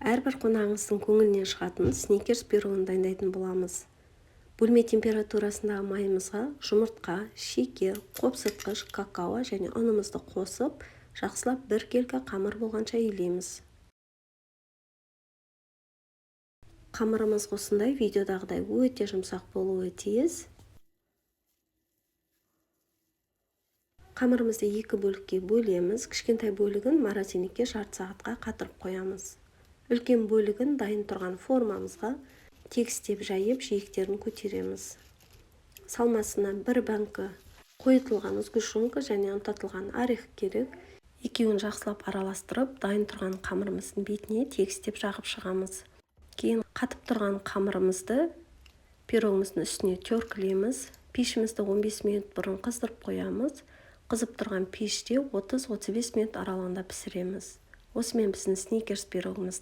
Әрбір қонағыңыздың көңілінен шығатын сникерс пирогын дайындайтын боламыз. Бөлме температурасындағы майымызға жұмыртқа, шекер, қопсытқыш, какао және ұнымызды қосып, жақсылап бір келкі қамыр болғанша илейміз. Қамырымыз осындай видеодағыдай өте жұмсақ болуы тиіс. Қамырымызды екі бөлікке бөлеміз. Кішкентай бөлігін морозильникке жарты сағатқа қатырып қоямыз. Үлкен бөлігін дайын тұрған формамызға тегістеп жайып жиектерін көтереміз. Салмасына бір банка қойытылған сгущенка және ұнтатылған орех керек. Екеуін жақсылап араластырып, дайын тұрған қамырымыздың бетіне тегістеп жағып шығамыз. Кейін қатып тұрған қамырымызды пирогымыздың үстіне теркілейміз. Пешімізді 15 минут бұрын қыздырып қоямыз. Қызып тұрған пеште 30-35 минут аралығында пісіреміз. Осымен біздің сникерс пирогымыз